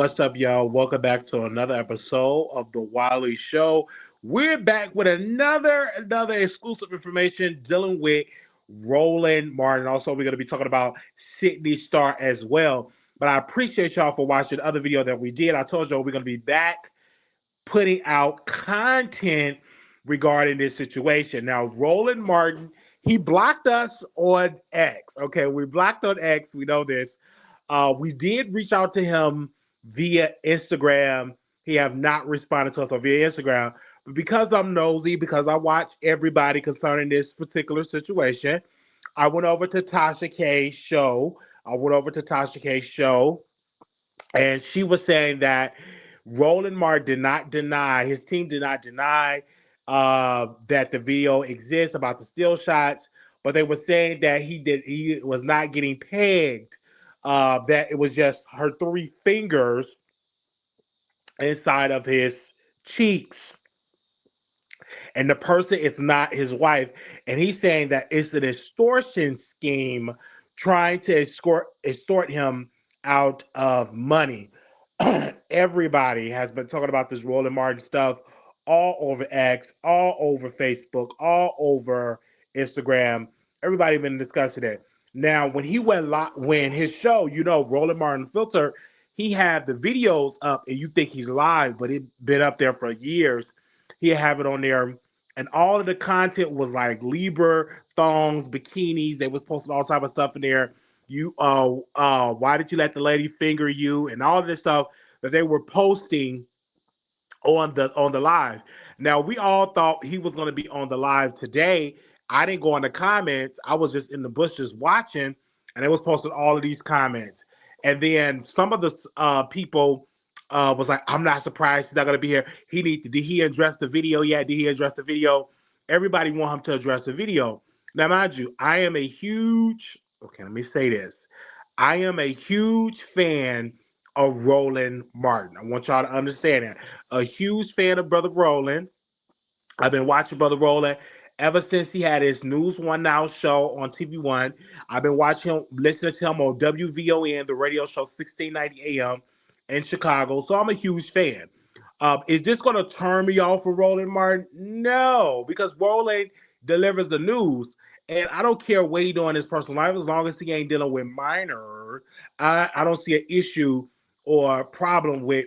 What's up, y'all? Welcome back to another episode of the Wiley Show. We're back with another exclusive information dealing with Roland Martin. Also, we're going to be talking about Sidney Starr as well. But I appreciate y'all for watching the other video that we did. I told y'all we're going to be back putting out content regarding this situation. Now, Roland Martin, he blocked us on X. Okay, we blocked on X. We know this. We did reach out to him via Instagram. He have not responded to us on via Instagram. But because I'm nosy, because I watch everybody concerning this particular situation, I went over to Tasha K's show. And she was saying that Roland Martin did not deny, his team did not deny that the video exists about the still shots, but they were saying that he was not getting pegged, that it was just her three fingers inside of his cheeks, and the person is not his wife. And he's saying that it's an extortion scheme trying to extort him out of money. Everybody has been talking about this Roland Martin stuff all over X, all over Facebook, all over Instagram. Everybody been discussing it. Now, when he went live, when his show, Roland Martin Filter, he had the videos up, and you think he's live, but it been up there for years. He have it on there, and all of the content was like Libra thongs, bikinis. They was posting all type of stuff in there. Why did you let the lady finger you, and all of this stuff that they were posting on the live. Now, we all thought he was going to be on the live today. I didn't go in the comments. I was just in the bushes watching, and it was posting all of these comments. And then some of the people was like, "I'm not surprised he's not going to be here. Did he address the video yet? Did he address the video?" Everybody want him to address the video. Now, mind you, I am a huge. Okay, let me say this. I am a huge fan of Roland Martin. I want y'all to understand that. A huge fan of Brother Roland. I've been watching Brother Roland ever since he had his News One Now show on TV One. I've been listening to him on WVON, the radio show 1690 AM in Chicago. So I'm a huge fan. Is this going to turn me off for Roland Martin? No, because Roland delivers the news. And I don't care what he doing in his personal life, as long as he ain't dealing with minor. I don't see an issue or problem with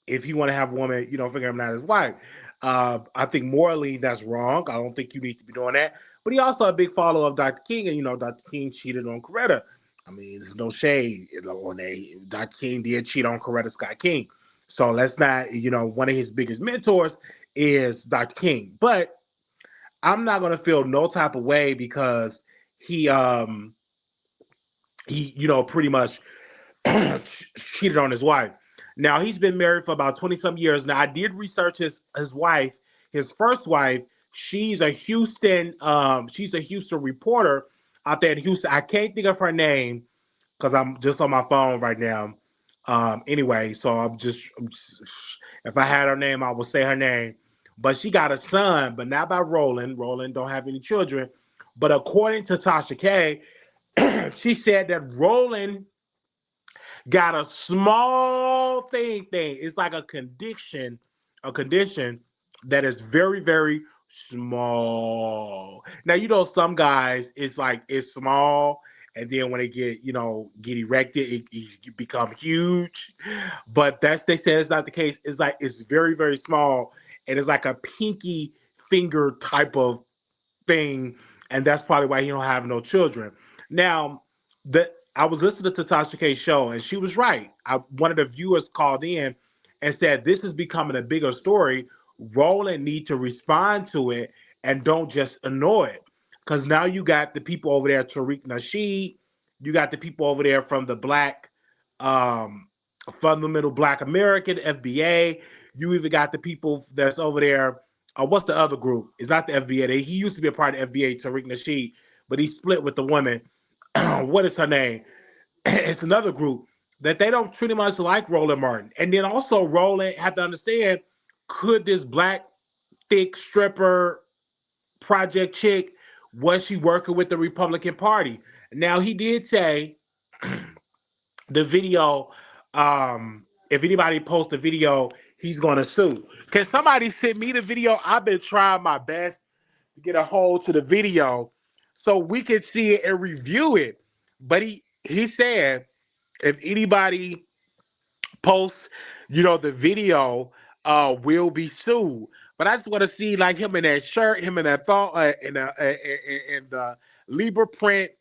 if he want to have a woman, figure him not his wife. I think morally that's wrong. I don't think you need to be doing that. But he also a big follower of Dr. King, and Dr. King cheated on Coretta. I mean, there's no shade on that. Dr. King did cheat on Coretta Scott King. So let's not, one of his biggest mentors is Dr. King. But I'm not gonna feel no type of way because he pretty much cheated on his wife. Now he's been married for about 20 some years. Now I did research his wife, his first wife. She's a Houston reporter out there in Houston. I can't think of her name because I'm just on my phone right now. Anyway, so if I had her name, I would say her name. But she got a son, but not by Roland. Roland don't have any children. But according to Tasha K, she said that Roland got a small thing. It's like a condition that is very, very small. Now, some guys, it's small, and then when they get erected, it become huge. But they say it's not the case. It's very, very small, and it's like a pinky finger type of thing, and that's probably why he don't have no children. Now, I was listening to Tasha K's show, and she was right. One of the viewers called in and said this is becoming a bigger story. Roland need to respond to it and don't just ignore it, because now you got the people over there, Tariq Nasheed. You got the people over there from the Black Fundamental Black American FBA. You even got the people that's over there. What's the other group? It's not the FBA. He used to be a part of FBA, Tariq Nasheed, but he split with the woman. What is her name? It's another group that they don't pretty much like Roland Martin. And then also Roland had to understand, could this black thick stripper project chick, was she working with the Republican Party? Now he did say the video if anybody posts a video, he's gonna sue. Can somebody send me the video? I've been trying my best to get a hold to the video so we can see it and review it. But he said if anybody posts, the video, will be sued. But I just want to see like him in that shirt, him in that thought, in the Libra print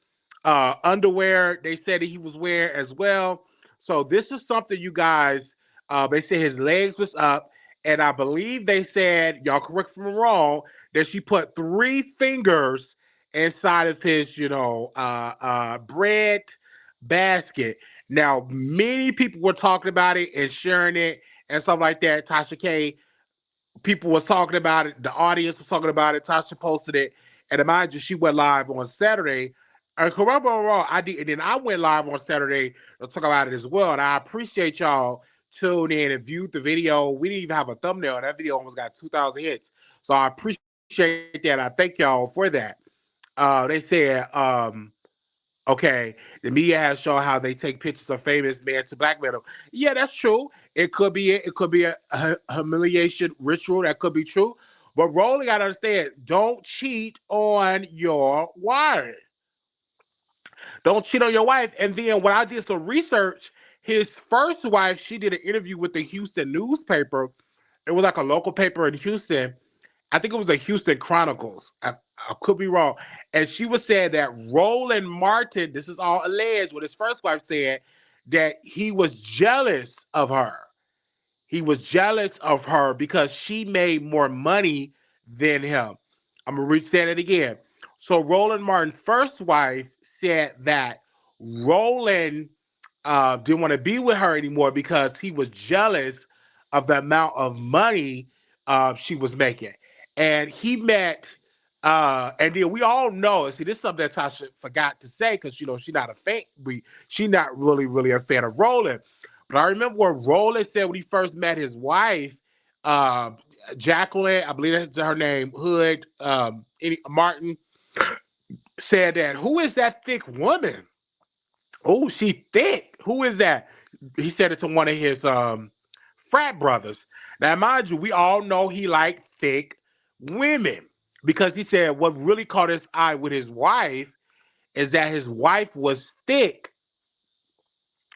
underwear. They said that he was wearing as well. So this is something you guys. They said his legs was up, and I believe they said, y'all correct me if I'm wrong, that she put three fingers inside of his, bread basket. Now, many people were talking about it and sharing it and stuff like that. Tasha K, people was talking about it. The audience was talking about it. Tasha posted it. And mind you, she went live on Saturday. And correct me if I'm wrong, I did. And then I went live on Saturday to talk about it as well. And I appreciate y'all tuned in and viewed the video. We didn't even have a thumbnail. That video almost got 2,000 hits. So I appreciate that. I thank y'all for that. They said, okay, the media has shown how they take pictures of famous men to blackmail them. Yeah, that's true. It could be a humiliation ritual. That could be true. But Rolling, gotta understand, don't cheat on your wife. Don't cheat on your wife. And then when I did some research, his first wife, she did an interview with the Houston newspaper. It was like a local paper in Houston. I think it was the Houston Chronicles. I could be wrong. And she was saying that Roland Martin, this is all alleged, what his first wife said, that he was jealous of her. He was jealous of her because she made more money than him. I'm gonna say it again. So Roland Martin's first wife said that Roland didn't want to be with her anymore because he was jealous of the amount of money she was making. And he met, and then we all know. See, this is something that Tasha forgot to say because she's not a fan. She's not really a fan of Roland. But I remember what Roland said when he first met his wife, uh, Jacqueline, I believe that's her name, Hood, Martin, said that, who is that thick woman? Oh, she thick. Who is that? He said it to one of his frat brothers. Now, mind you, we all know he liked thick women because he said what really caught his eye with his wife is that his wife was thick.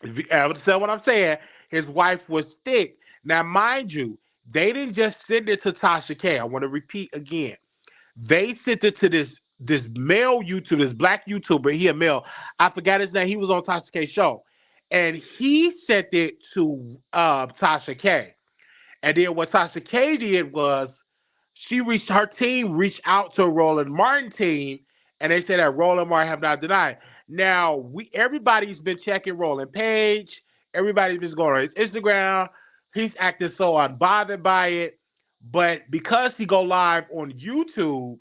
If you understand what I'm saying, his wife was thick. Now, mind you, they didn't just send it to Tasha K. I want to repeat again. They sent it to this male YouTuber, this black YouTuber. He a male. I forgot his name. He was on Tasha K's show, and he sent it to Tasha K. And then what Tasha K did was her team reached out to Roland Martin team, and they said that Roland Martin have not denied. Now everybody's been checking Roland page. Everybody's been going on his Instagram. He's acting so unbothered by it, but because he go live on YouTube,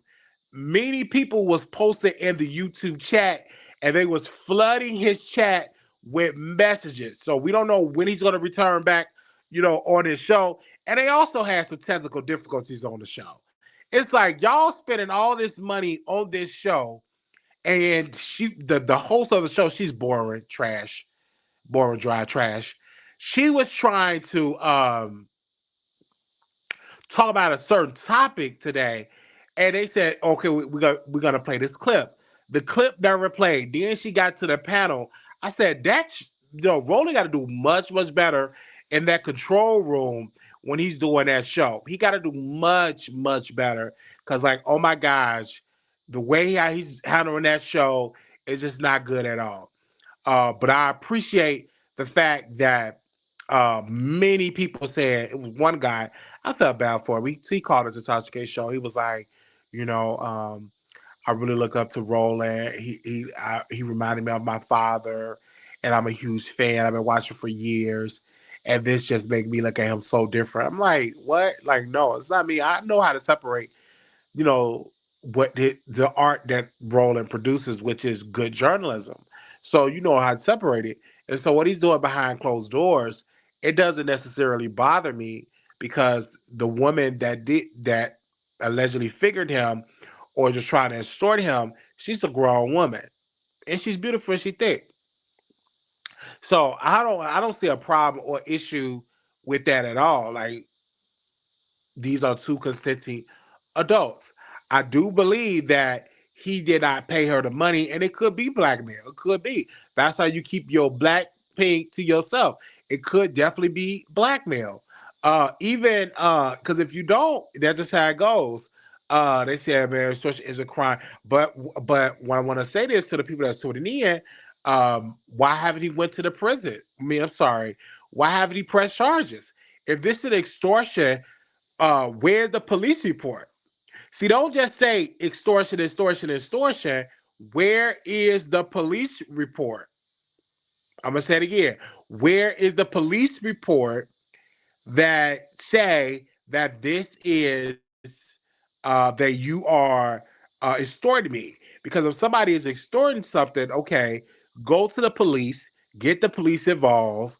many people was posting in the YouTube chat, and they was flooding his chat with messages. So we don't know when he's going to return back, on his show. And they also had some technical difficulties on the show. It's like y'all spending all this money on this show, and the host of the show, she's boring, trash, boring, dry, trash. She was trying to talk about a certain topic today, and they said, "Okay, we're gonna play this clip." The clip never played. Then she got to the panel. I said, "That's Roland got to do much better in that control room when he's doing that show. He got to do much better because, like, oh my gosh, the way he's handling that show is just not good at all." But I appreciate the fact that many people said, it was one guy, I felt bad for him. He called it the Tasha K show. He was like, you know, um, I really look up to Roland. He reminded me of my father, and I'm a huge fan. I've been watching for years, and this just made me look at him so different. I'm like, what? Like, no, it's not me. I know how to separate, you know, what the art that Roland produces, which is good journalism. So you know how to separate it. And so what he's doing behind closed doors, it doesn't necessarily bother me because the woman that allegedly figured him or just trying to extort him, she's a grown woman. And she's beautiful and she thick. So I don't see a problem or issue with that at all. Like, these are two consenting adults. I do believe that he did not pay her the money, and it could be blackmail. It could be. That's how you keep your black pink to yourself. It could definitely be blackmail. Even because if you don't, that's just how it goes. They say, man, extortion is a crime. But when I want to say this to the people that's tuning in, why haven't he went to the prison? I mean, I'm sorry. Why haven't he pressed charges? If this is extortion, where's the police report? See, don't just say extortion, extortion, extortion. Where is the police report? I'm gonna say it again. Where is the police report that say that this is that you are extorting me? Because if somebody is extorting something, okay, go to the police, get the police involved,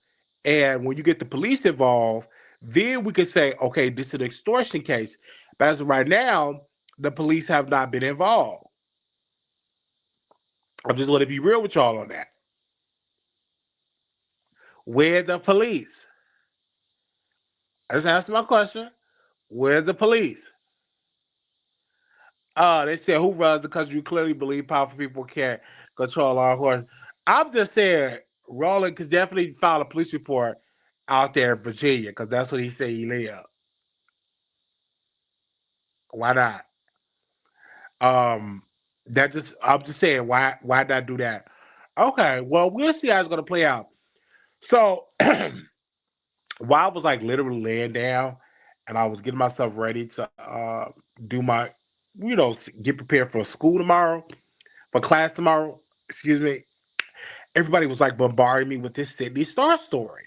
and when you get the police involved, then we can say, okay, this is an extortion case. But as of right now, the police have not been involved. I'm just going to be real with y'all on that. Where the police? I just asked my question. Where's the police? They said who runs the country? You clearly believe powerful people can't control our horse. I'm just saying Roland could definitely file a police report out there in Virginia because that's what he said he live. Why not? Um, that just I'm just saying why not do that? Okay, well we'll see how it's gonna play out. So while I was like literally laying down and I was getting myself ready to do my, get prepared for school tomorrow, for class tomorrow. Excuse me. Everybody was like bombarding me with this Sidney Starr story.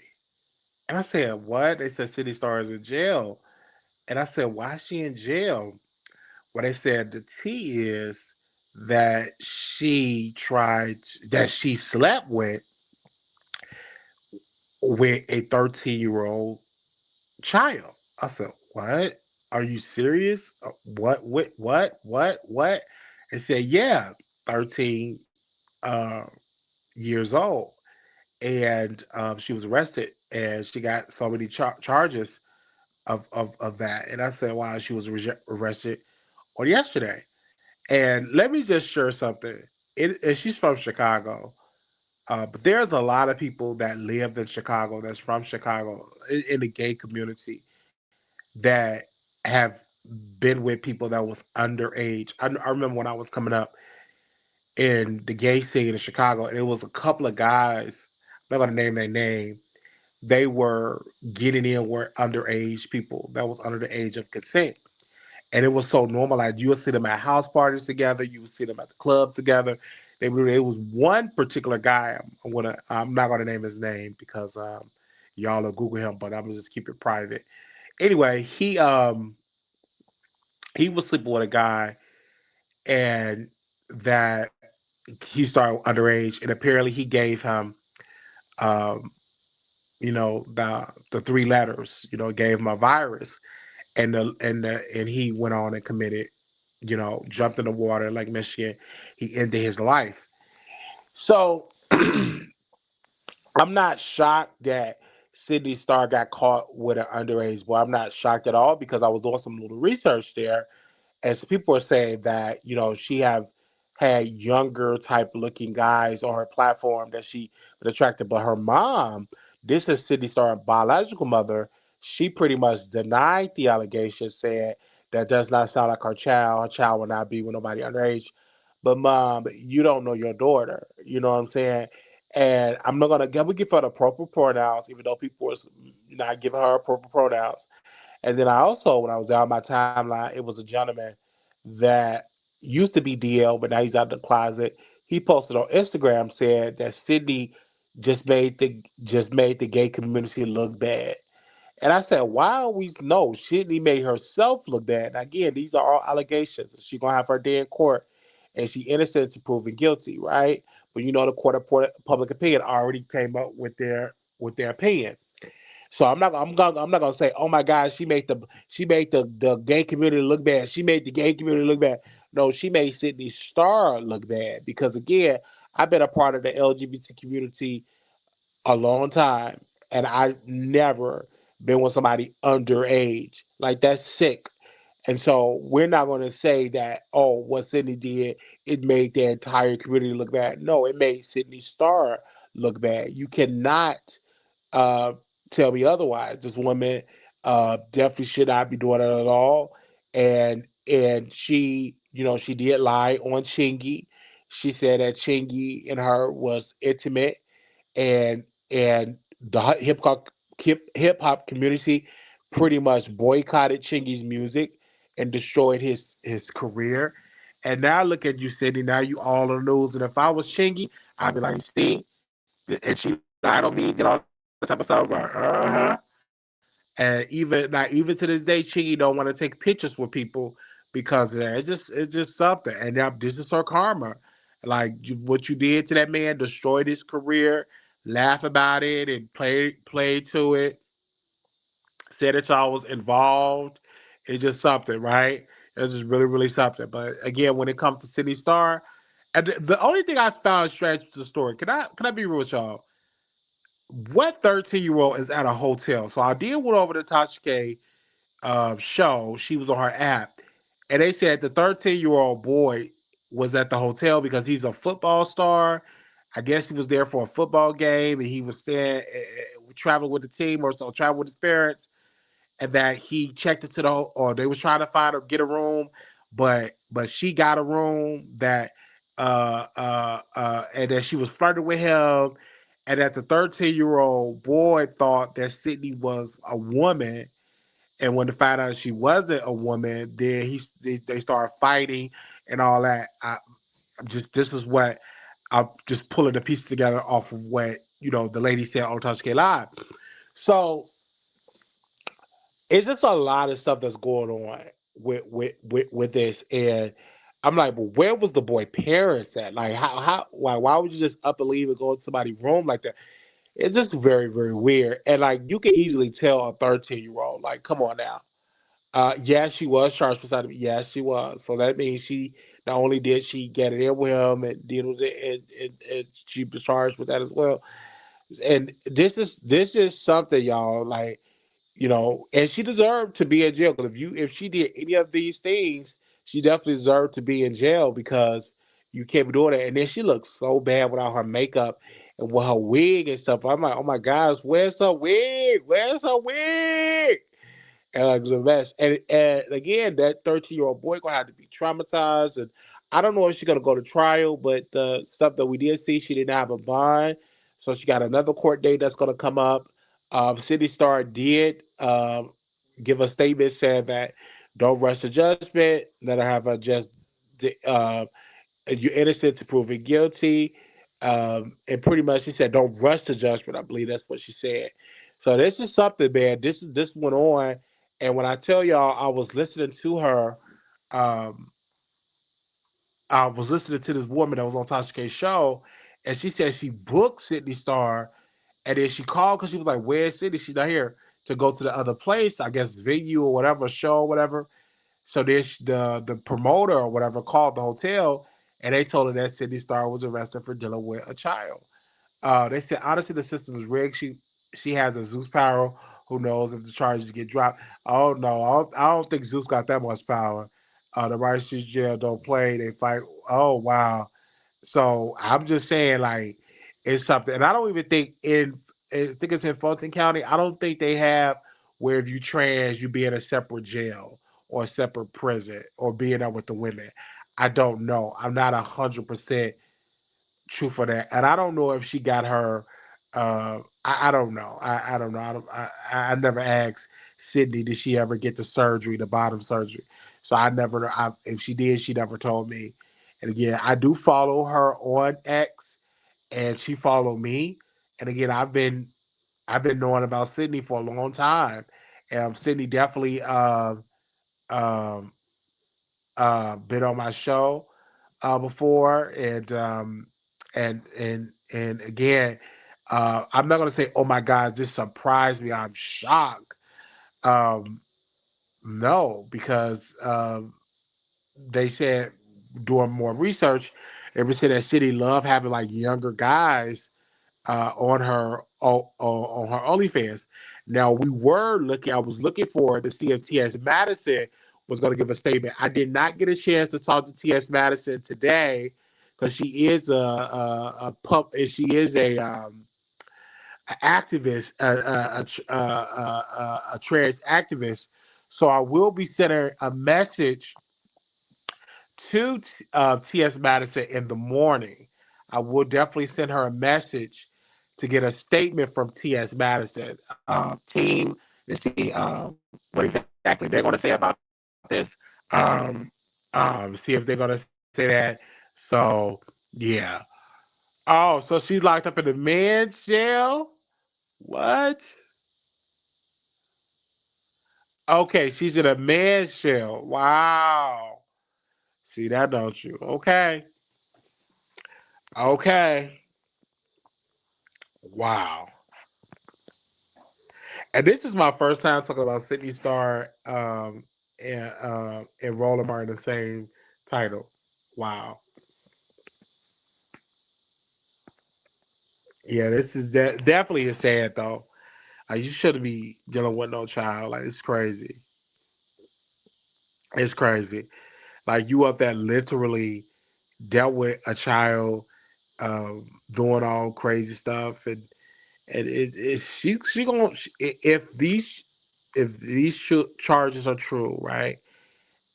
And I said, what? They said Sidney Starr is in jail. And I said, why is she in jail? Well, they said the tea is that that she slept with a 13-year-old child. I said, what? Are you serious? What? They said, yeah, 13 uh, years old. And she was arrested and she got so many charges of that. And I said, wow, she was arrested on yesterday. And let me just share something. And she's from Chicago. But there's a lot of people that lived in Chicago, that's from Chicago, in the gay community, that have been with people that was underage. I remember when I was coming up in the gay scene in Chicago, and it was a couple of guys, I'm not going to name their name, they were getting in were underage people that was under the age of consent. And it was so normalized. You would see them at house parties together. You would see them at the club together. It was one particular guy. I'm not gonna name his name because y'all will Google him, but I'm gonna just keep it private. Anyway, he was sleeping with a guy, and that he started underage, and apparently he gave him, um, the three letters. Gave him a virus, and he went on and committed, jumped in the water like Michigan. He ended his life. So I'm not shocked that Sidney Starr got caught with an underage boy. I'm not shocked at all because I was doing some little research there, and some people are saying that she have had younger type looking guys on her platform that she would attracted, but her mom, this is Sidney Starr's biological mother, she pretty much denied the allegation, said that does not sound like her child. Her child will not be with nobody underage. But mom, you don't know your daughter. You know what I'm saying? And I'm not gonna we give her the proper pronouns, even though people are not giving her proper pronouns. And then I also, when I was down my timeline, it was a gentleman that used to be DL, but now he's out of the closet. He posted on Instagram said that Sydney just made the gay community look bad. And I said, why are we no? Sydney made herself look bad. Now, again, these are all allegations. She's gonna have her day in court, and she innocent to proven guilty, right? But the court of public opinion already came up with their opinion. So I'm not gonna say, oh my God, she made the gay community look bad. She made the gay community look bad. No, she made Sidney Starr look bad because again, I've been a part of the LGBT community a long time, and I never been with somebody underage. Like that's sick. And so we're not going to say that, oh, what Sydney did, it made the entire community look bad. No, it made Sidney Starr look bad. You cannot uh, tell me otherwise. This woman definitely should not be doing it at all. And she, she did lie on Chingy. She said that Chingy and her was intimate, and the hip hop community pretty much boycotted Chingy's music and destroyed his career. And now look at you, Sydney. Now you all on the news. And if I was Chingy, I'd be like, see, and she lied on me, did all that type of stuff. And even to this day, Chingy don't want to take pictures with people because of that. It's just something. And now this is her karma. Like what you did to that man, destroyed his career. Laugh about it and play to it. Said that y'all was involved. It's just something, right? It's just really, really something. But again, when it comes to City Star, and the only thing I found strange with the story, can I be real with y'all? What 13-year-old is at a hotel? So I did went over to Tasha K show. She was on her app, and they said the 13-year-old boy was at the hotel because he's a football star. I guess he was there for a football game, and he was staying, traveling with the team, or so traveling with his parents, and that he checked into or they was trying to find or get a room, but she got a room that and that she was flirting with him, and that the 13-year-old boy thought that Sydney was a woman, and when they found out she wasn't a woman, then they started fighting and all that. I'm just this is what I'm just pulling the pieces together off of what the lady said on Touch K Live. So it's just a lot of stuff that's going on with this, and I'm like, but where was the boy parents at? Like, why would you just up and leave and go to somebody's room like that? It's just very, very weird, and like you can easily tell a 13-year-old, like, come on now. Yeah, she was charged for sodomy. Yes, she was. So that means she not only did she get it in with him and deal with it, and she was charged with that as well. And this is something, y'all. Like, and she deserved to be in jail. Because if she did any of these things, she definitely deserved to be in jail because you can't be doing that. And then she looks so bad without her makeup and with her wig and stuff. I'm like, oh my gosh, where's her wig? Where's her wig? And like the best. And again, that 13-year-old boy gonna have to be traumatized. And I don't know if she's gonna go to trial, but the stuff that we did see, she didn't have a bond, so she got another court date that's gonna come up. City Star did give a statement saying that don't rush the judgment. Let her have a just you're innocent to proven guilty. And pretty much she said, don't rush the judgment. I believe that's what she said. So this is something, man. This went on. And when I tell y'all, um, I was listening to this woman that was on Tasha K's show, and she said she booked Sydney Star, and then she called because she was like, where's Sydney? She's not here to go to the other place, I guess venue or whatever, show or whatever. So this the promoter or whatever called the hotel, and they told her that Sydney Starr was arrested for dealing with a child. They said honestly the system is rigged. She has a Zeus power. Who knows if the charges get dropped? Oh no, I don't think Zeus got that much power. The Righteous Jail don't play. They fight. Oh wow. So I'm just saying, like, it's something, and I don't even think I think it's in Fulton County. I don't think they have where if you trans, you be in a separate jail or a separate prison or being there with the women. I don't know. I'm not 100% true for that, and I don't know if she got her. I don't know. I don't know. I never asked Sydney did she ever get the surgery, the bottom surgery. So I never know. If she did, she never told me. And again, I do follow her on X, and she followed me. And again, I've been knowing about Sydney for a long time. Sydney definitely um, been on my show before, and again, I'm not gonna say, "Oh my God, this surprised me." I'm shocked. Um, no, because they said doing more research, they said that City love having like younger guys on her OnlyFans. Now I was looking for to see if T.S. Madison was going to give a statement. I did not get a chance to talk to T.S. Madison today because she is she is a activist, a trans activist. So I will be sending a message to T.S. Madison in the morning. I will definitely send her a message to get a statement from T.S. Madison team to see what exactly they're going to say about this. See if they're going to say that. So yeah. Oh, so she's locked up in the men's jail. What? Okay, she's in a man's jail. Wow. See that, don't you? Okay. Okay. Wow. And this is my first time talking about Sidney Starr and Roland Martin the same title. Wow. Yeah, this is definitely is sad though. You shouldn't be dealing with no child. Like it's crazy. It's crazy. Like you up there literally dealt with a child doing all crazy stuff and she gonna if these charges are true, right?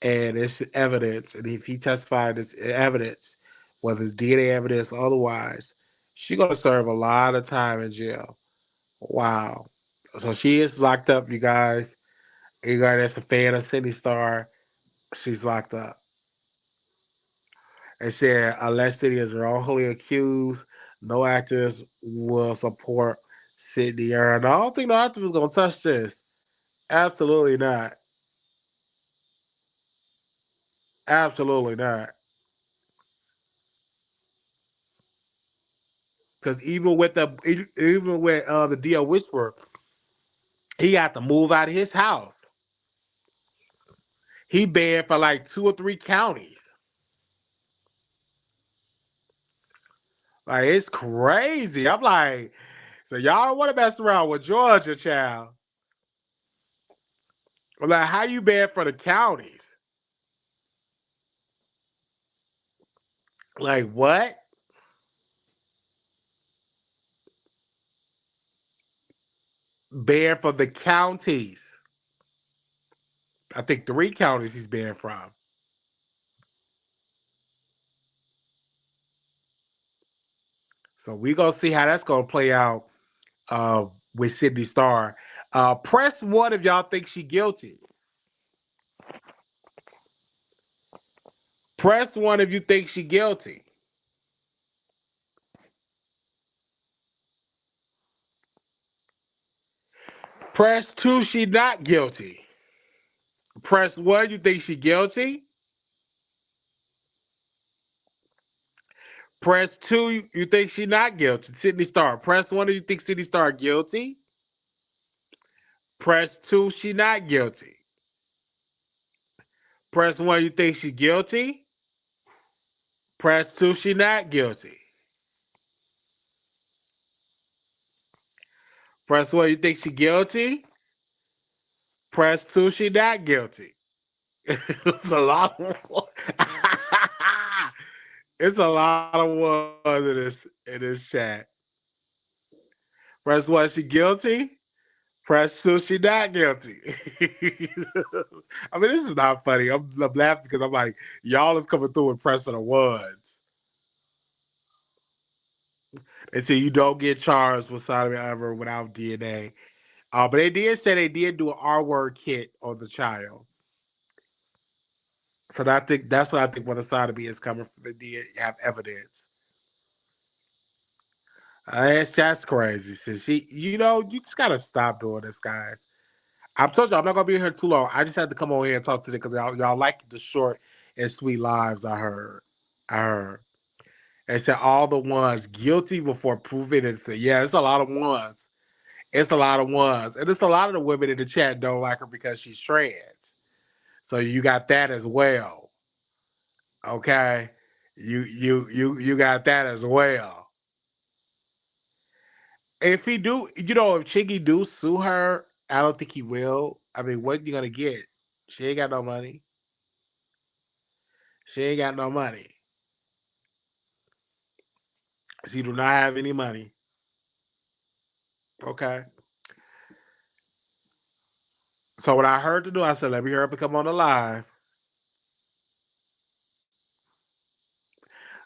And it's evidence, and if he testified as evidence, whether it's DNA evidence or otherwise, she gonna serve a lot of time in jail. Wow. So she is locked up, you guys. You guys that's a fan of Sidney Starr, she's locked up. It said unless Sidney is wrongfully accused, no actors will support Sidney. And I don't think no actor is gonna touch this. Absolutely not. Absolutely not. Because even with the deal Whisperer, he had to move out of his house. He banned for like 2 or 3 counties. Like it's crazy. I'm like, so y'all don't want to mess around with Georgia, child. I'm like, how you banned for the counties? Like what? Banned for the counties. I think 3 counties he's banned from. So we gonna see how that's gonna play out uh, with Sidney Starr. Press one if y'all think she guilty. Press one if you think she guilty. Press two, she not guilty. Press one, you think she guilty. Press two, you think she not guilty. Sidney Starr. Press one if you think Sidney Starr guilty. Press two, she not guilty. Press one, you think she guilty. Press two, she not guilty. Press one, you think she guilty. Press two, she not guilty. It's a lot of it's a lot of ones in this chat. Press one, she guilty. Press two, she not guilty. I mean, this is not funny. I'm laughing because I'm like, y'all is coming through and pressing the ones. They say you don't get charged with sodomy ever without DNA. But they did say they did do an R word kit on the child. So I think that's what I think when the sodomy is coming from. They did have evidence. That's crazy. Since you just gotta stop doing this, guys. I'm told you I'm not gonna be here too long. I just had to come over here and talk to them because y'all like the short and sweet lives. I heard. They said all the ones guilty before proven innocent. Yeah, it's a lot of ones. It's a lot of ones, and it's a lot of the women in the chat don't like her because she's trans. So you got that as well. Okay, you got that as well. If he do, if Chiggy do sue her, I don't think he will. I mean, what you gonna get? She ain't got no money. She ain't got no money. She do not have any money. Okay. So what I heard to do, I said, let me hurry up and come on the live.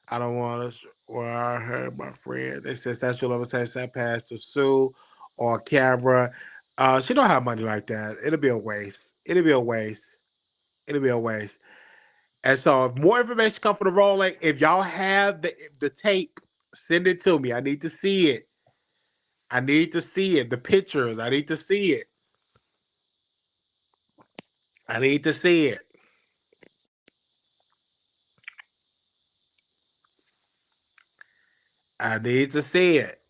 I don't want to. Well, I heard my friend. They said statute of limitations that passed to sue or camera. She don't have money like that. It'll be a waste. It'll be a waste. It'll be a waste. And so, if more information come from the rolling, if y'all have the tape, send it to me. I need to see it. I need to see it. The pictures. I need to see it. I need to see it. I need to see it.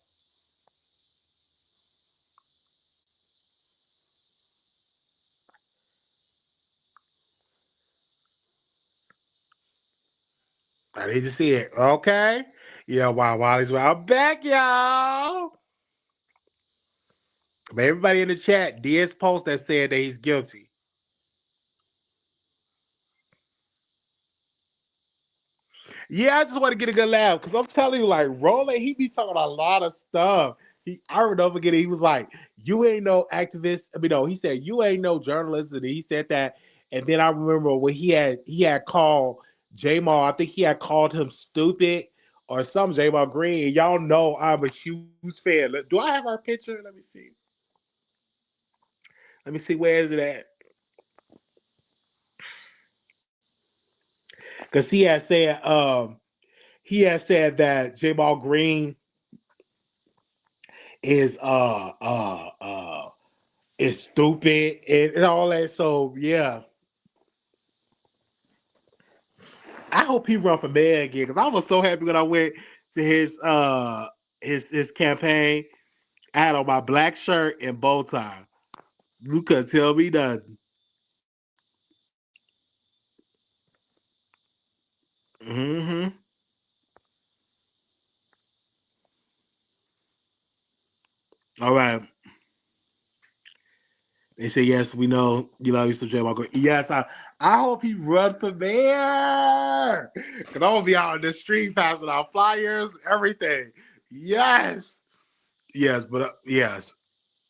I need to see it. Okay. Yeah, while Wally's I'm back, y'all. But everybody in the chat did post that said that he's guilty. Yeah, I just want to get a good laugh because I'm telling you, like Roland, he be talking a lot of stuff. I remember forget he was like, "You ain't no activist." I mean, no, he said, "You ain't no journalist," and he said that. And then I remember when he had called J Mal. I think he had called him stupid or some J Mal Green. Y'all know I'm a huge fan. Do I have our picture? Let me see. Let me see. Where is it at? Because he had said that J Ball Green is is stupid and all that. So yeah, I hope he run for mayor again because I was so happy when I went to his campaign. I had on my black shirt and bow tie. You couldn't tell me nothing. Mm-hmm. All right. They say yes. We know you love Mr. J. Walker. Yes, I hope he run for mayor. Cause I'm gonna be out in the street passing out flyers, everything. Yes, yes, but yes.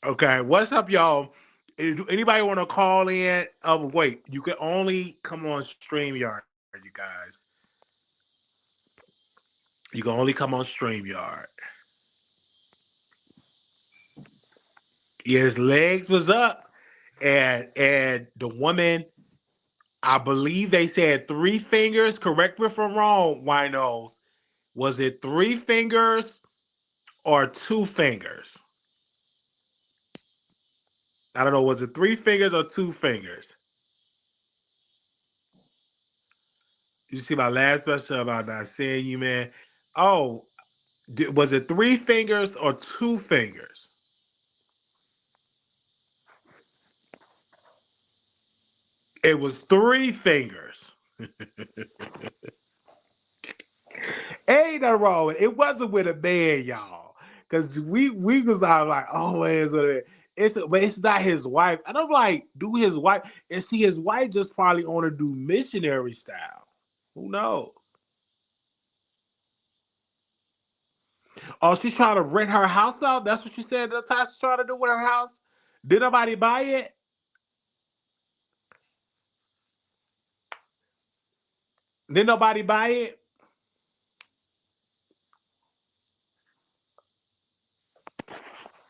Okay, what's up, y'all? Do anybody want to call in? Wait, you can only come on StreamYard, you guys. You can only come on StreamYard. Yeah, his legs was up, and the woman, I believe they said 3 fingers. Correct me if I'm wrong, winos. Was it 3 fingers or 2 fingers? I don't know. Was it 3 fingers or 2 fingers? You see my last special about not seeing you, man. Oh, was it 3 fingers or 2 fingers? It was 3 fingers. Ain't nothing wrong with it. It wasn't with a man, y'all. Cause we was all like, oh man, but it's not his wife. And I'm like, do his wife and see his wife just probably on to do missionary style. Who knows? Oh, she's trying to rent her house out. That's what you said. That's how she's trying to do with her house. Did nobody buy it? Did nobody buy it?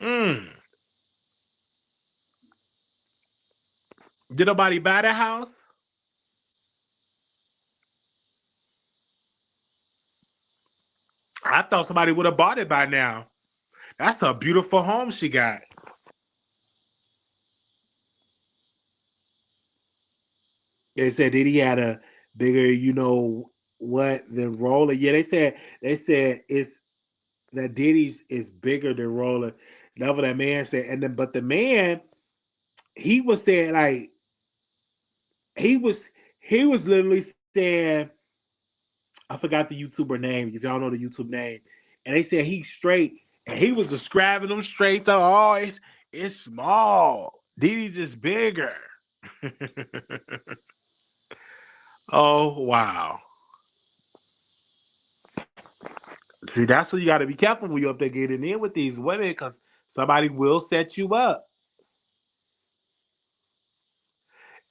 Mm. Did nobody buy the house? I thought somebody would have bought it by now. That's a beautiful home she got. They said that he had a bigger, what than Roller. Yeah, they said it's that Diddy's is bigger than Roller. That's what that man said. And then but the man, he was saying like he was he was literally saying, I forgot the YouTuber name, if y'all know the YouTube name. And they said he's straight. And he was describing them straight though. Oh, it's small. Diddy's is bigger. Oh wow. See, that's what you got to be careful when you up there getting in with these women, because somebody will set you up.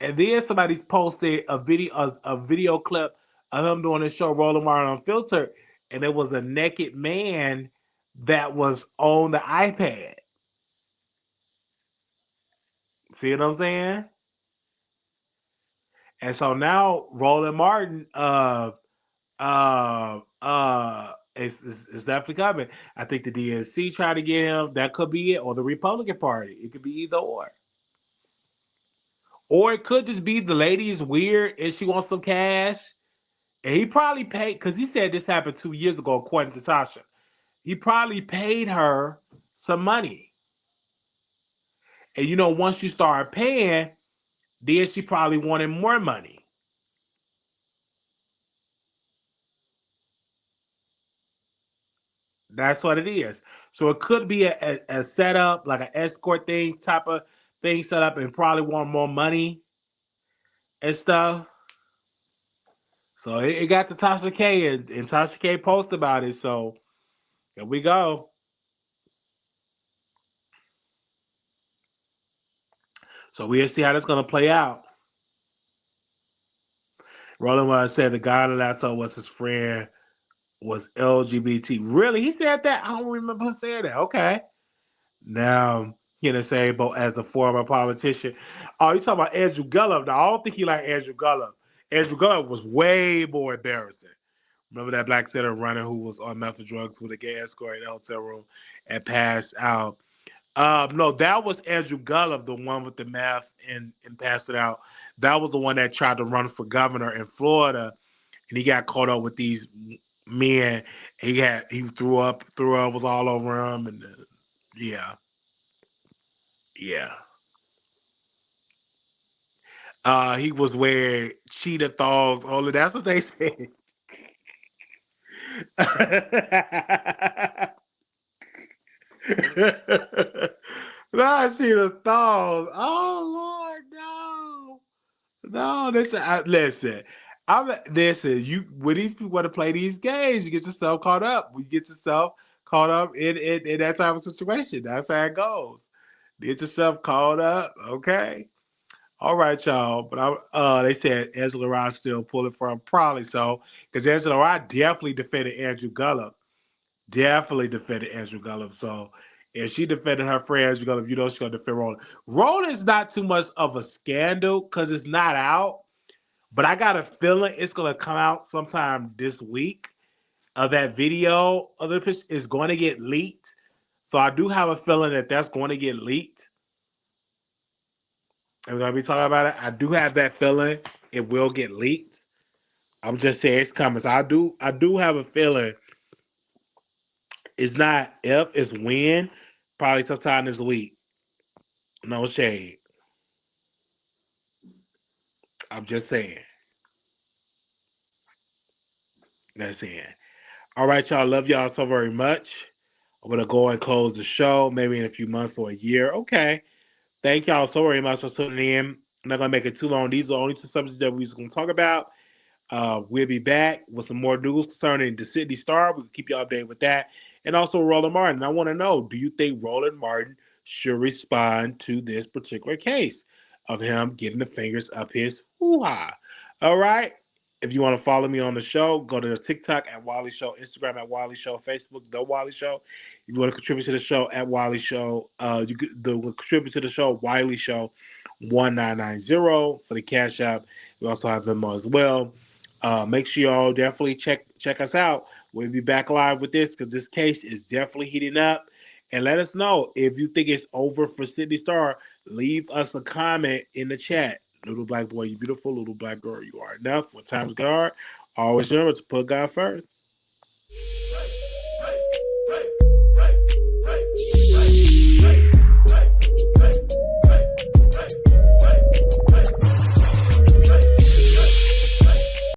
And then somebody's posted a video clip of him doing his show Roland Martin Unfiltered, and it was a naked man that was on the iPad. See what I'm saying? And so now Roland Martin is definitely coming. I think the DNC trying to get him. That could be it, or the Republican Party. It could be either or. Or it could just be the lady is weird and she wants some cash. And he probably paid, because he said this happened 2 years ago, according to Tasha. He probably paid her some money. And once you start paying, then she probably wanted more money. That's what it is. So it could be a setup, like an escort thing type of thing set up, and probably want more money and stuff. So it got to Tasha K, and Tasha K posted about it. So here we go. So we'll see how that's going to play out. Roland Martin said the guy on the laptop was his friend, was LGBT. Really? He said that? I don't remember him saying that. Okay. Now, he didn't say, but as a former politician. Oh, you talking about Andrew Gullum. Now, I don't think he like Andrew Gullum. Andrew Gullum was way more embarrassing. Remember that black senator runner who was on meth drugs with a gay escort in the hotel room and passed out? No, that was Andrew Gullum, the one with the meth and passed it out. That was the one that tried to run for governor in Florida, and he got caught up with these men. He threw up was all over him, and yeah, yeah. He was wearing cheetah thongs. All of that's what they said. Not cheetah thongs. Oh Lord, no. No, listen. Listen. You when these people want to play these games, you get yourself caught up. You get yourself caught up in that type of situation. That's how it goes. Get yourself caught up. Okay. All right, y'all. But they said Angela Rod still pulling from probably so, because Angela Rod definitely defended Andrew Gullum. Definitely defended Andrew Gullum. So if she defended her friend Andrew Gullum, she's gonna defend Roland. Roland is not too much of a scandal because it's not out. But I got a feeling it's gonna come out sometime this week. That video of the pitch is going to get leaked. So I do have a feeling that that's going to get leaked. And we're gonna be talking about it. I do have that feeling it will get leaked. I'm just saying it's coming. So I do have a feeling it's not if, it's when. Probably sometime this week. No shade. I'm just saying. That's it. All right, y'all. Love y'all so very much. I'm gonna go and close the show, maybe in a few months or a year. Okay. Thank y'all so very much for tuning in. I'm not gonna make it too long. These are the only two subjects that we're gonna talk about. We'll be back with some more news concerning the Sidney Starr. We'll keep you updated with that. And also Roland Martin. I want to know, do you think Roland Martin should respond to this particular case of him getting the fingers up his hoo-ha? All right. If you want to follow me on the show, go to the TikTok at Wiley Show, Instagram at Wiley Show, Facebook, The Wiley Show. If you want to contribute to the show at Wiley Show, you could contribute to the show, Wiley Show 1990 for the Cash App. We also have Venmo as well. Make sure y'all definitely check us out. We'll be back live with this because this case is definitely heating up. And let us know if you think it's over for Sidney Starr. Leave us a comment in the chat. Little black boy, you beautiful. Little black girl, you are enough. When times get hard, always remember to put God first.